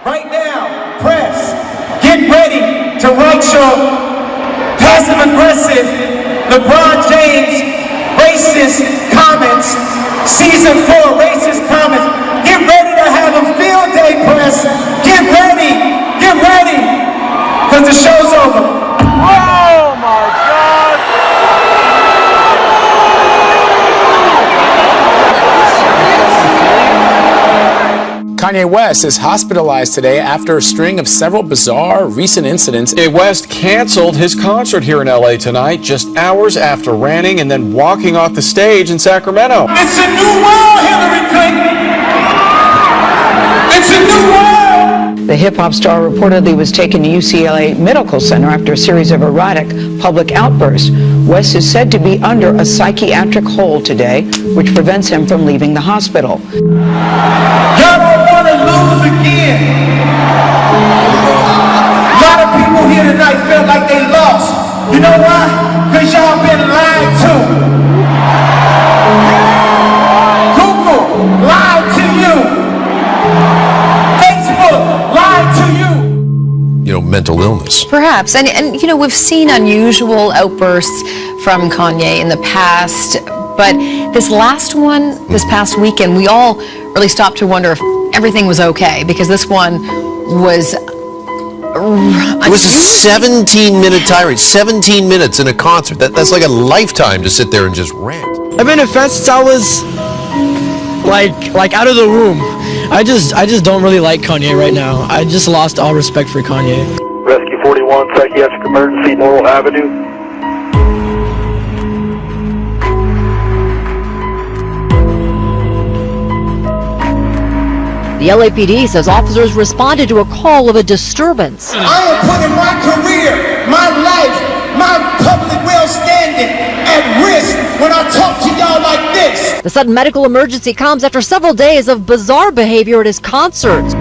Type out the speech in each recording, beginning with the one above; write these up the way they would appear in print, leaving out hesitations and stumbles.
Right now, press, get ready to write your passive-aggressive LeBron James racist comments, season 4 racist comments. Get ready to have a field day, press. Get ready, because the show's over. Oh my God! Kanye West is hospitalized today after a string of several bizarre recent incidents. Kanye West canceled his concert here in LA tonight just hours after ranting and then walking off the stage in Sacramento. It's a new world, Hillary Clinton. It's a new world. The hip-hop star reportedly was taken to UCLA Medical Center after a series of erratic public outbursts. West is said to be under a psychiatric hold today, which prevents him from leaving the hospital. Y'all don't want to lose again. A lot of people here tonight felt like they lost. You know why? Because y'all been lied to. Google lied to you. Facebook lied to you. You know, mental illness. Perhaps, and you know, we've seen unusual outbursts from Kanye in the past, but this last one, this past weekend, we all really stopped to wonder if everything was okay, because this one was It was a 17-minute tirade, 17 minutes in a concert. That's like a lifetime to sit there and just rant. I've been offended since I was like out of the womb. I just don't really like Kanye right now. I just lost all respect for Kanye. Rescue 41, psychiatric emergency, Laurel Avenue. The LAPD says officers responded to a call of a disturbance. I am putting my career, my life, my public well-standing at risk when I talk to y'all like this. The sudden medical emergency comes after several days of bizarre behavior at his concerts.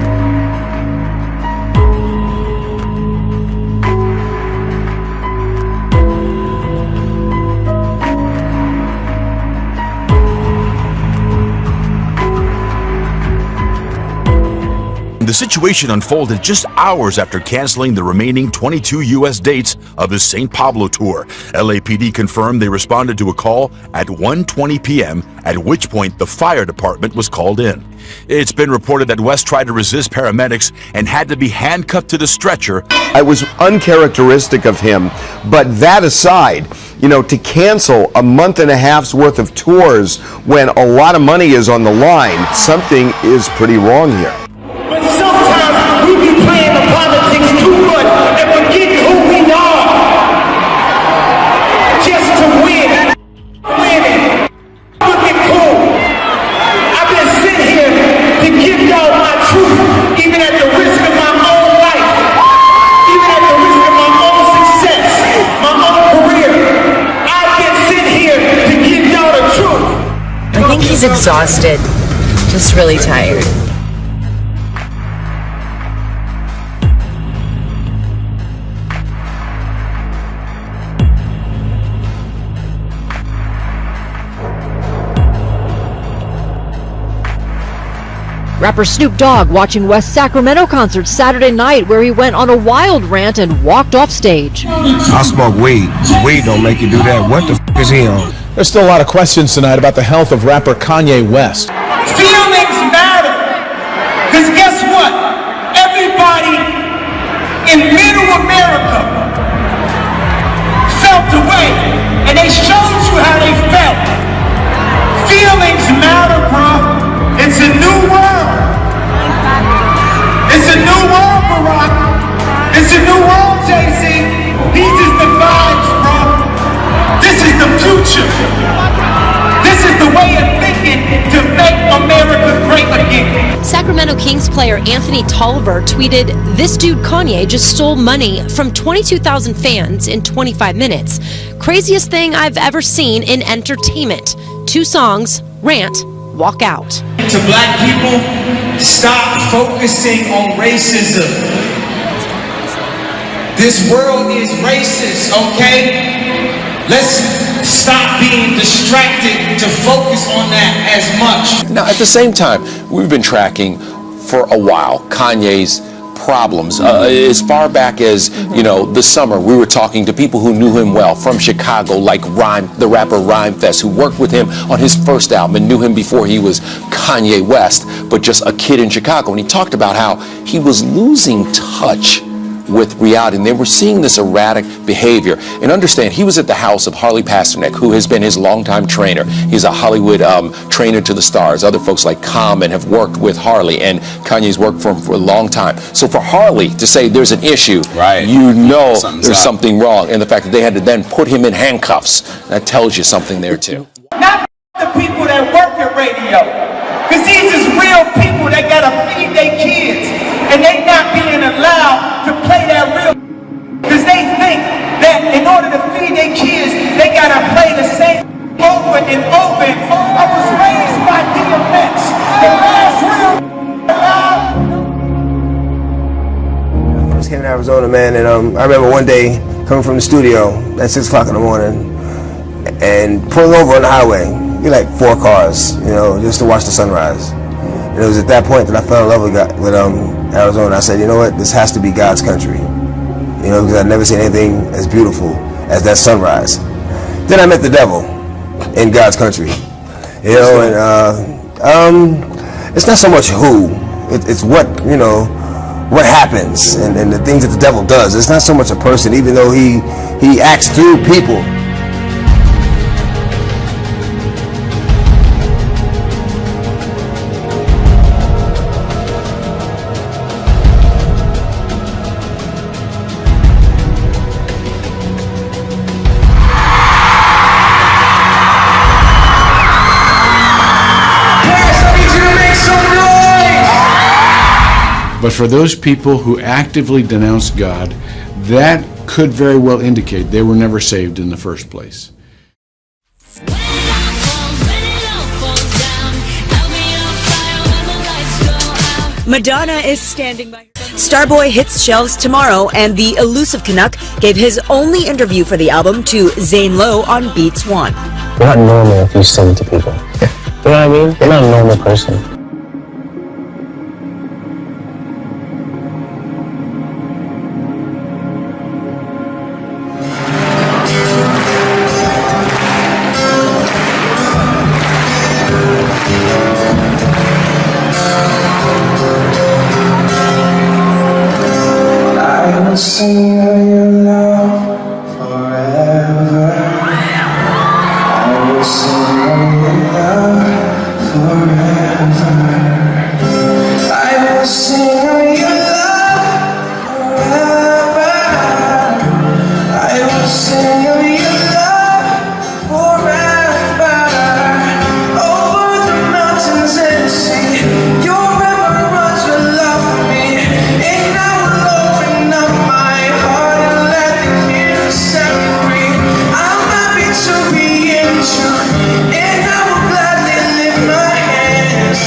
The situation unfolded just hours after canceling the remaining 22 U.S. dates of his St. Pablo tour. LAPD confirmed they responded to a call at 1:20 p.m., at which point the fire department was called in. It's been reported that West tried to resist paramedics and had to be handcuffed to the stretcher. It was uncharacteristic of him, but that aside, you know, to cancel a month and a half's worth of tours when a lot of money is on the line, something is pretty wrong here. But sometimes we be playing the politics too much and forgetting who we are. Just to win. Winning. Looking cool. I've been sitting here to give y'all my truth, even at the risk of my own life, even at the risk of my own success, my own career. I've been sitting here to give y'all the truth. I think he's exhausted, just really tired. Rapper Snoop Dogg watching West's Sacramento concert Saturday night, where he went on a wild rant and walked off stage. I smoke weed. Weed don't make you do that. What the f*** is he on? There's still a lot of questions tonight about the health of rapper Kanye West. Feelings matter. Because guess what? Everybody in middle America felt the way, and they showed you how they felt. Feelings matter, bro. It's a new world. It's a new world, Barack. It's a new world, Jay-Z. These is the vibes, bro. This is the future. This is the way of thinking to make America great again. Sacramento Kings player Anthony Tolliver tweeted, "This dude Kanye just stole money from 22,000 fans in 25 minutes. Craziest thing I've ever seen in entertainment. 2 songs, rant, walk out." To black people, stop focusing on racism. This world is racist, okay? Let's stop being distracted to focus on that as much. Now, at the same time, we've been tracking for a while, Kanye's problems. As far back as, you know, the summer, we were talking to people who knew him well from Chicago, like the rapper Rhymefest, who worked with him on his first album and knew him before he was Kanye West, but just a kid in Chicago. And he talked about how he was losing touch with reality, and they were seeing this erratic behavior. And understand, he was at the house of Harley Pasternak, who has been his longtime trainer. He's a Hollywood trainer to the stars. Other folks like Common have worked with Harley, and Kanye's worked for him for a long time. So for Harley to say there's an issue, you know there's something wrong. And the fact that they had to then put him in handcuffs, that tells you something there too. Not the people that work at radio, because these is real people that gotta feed their kids, and they not being allowed to play that real, because they think that in order to feed their kids, they gotta play the same over and over and over. I was raised by DMX, the last real alive. I first came to Arizona, man, and I remember one day coming from the studio at 6 o'clock in the morning and pulling over on the highway. We like 4 cars, you know, just to watch the sunrise. And it was at that point that I fell in love with Arizona. I said, you know what, this has to be God's country. You know, because I'd never seen anything as beautiful as that sunrise. Then I met the devil in God's country. You know, and it's not so much who, it's what, you know, what happens and the things that the devil does. It's not so much a person, even though he acts through people. But for those people who actively denounce God, that could very well indicate they were never saved in the first place. Madonna is standing by. Starboy hits shelves tomorrow, and the elusive Canuck gave his only interview for the album to Zane Lowe on Beats One. You're not normal if you sing to people. You know what I mean? You're not a normal person. Sing your love forever. I will sing your love forever. I will sing your love forever. I will sing your love forever. Over the mountains and sea, your river runs with love for me, and I will open up my heart and let the tears set me free. I'm happy to be in truth, and I will gladly lift my hands.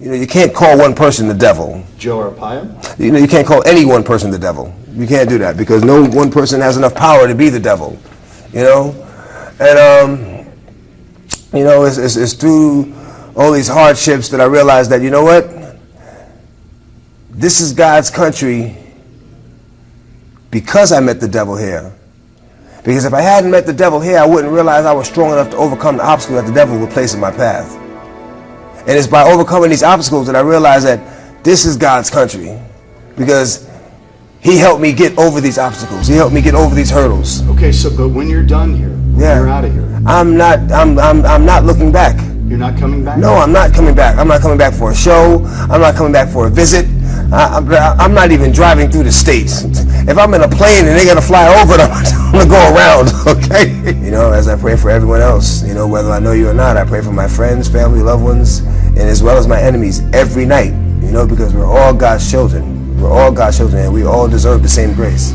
You know, you can't call one person the devil. Joe Arpaio? You know, you can't call any one person the devil. You can't do that because no one person has enough power to be the devil. You know, and you know, it's through all these hardships that I realized that, you know what, this is God's country because I met the devil here. Because if I hadn't met the devil here, I wouldn't realize I was strong enough to overcome the obstacles that the devil would place in my path. And it's by overcoming these obstacles that I realized that this is God's country, because he helped me get over these obstacles. He helped me get over these hurdles. Okay, so but when you're done here, when you're out of here, I'm not looking back. You're not coming back? No, I'm not coming back. I'm not coming back for a show. I'm not coming back for a visit. I'm not even driving through the states. If I'm in a plane and they gotta fly over it, I'm gonna go around, okay? You know, as I pray for everyone else, you know, whether I know you or not, I pray for my friends, family, loved ones, and as well as my enemies every night, you know, because we're all God's children. We're all God's children, and we all deserve the same grace.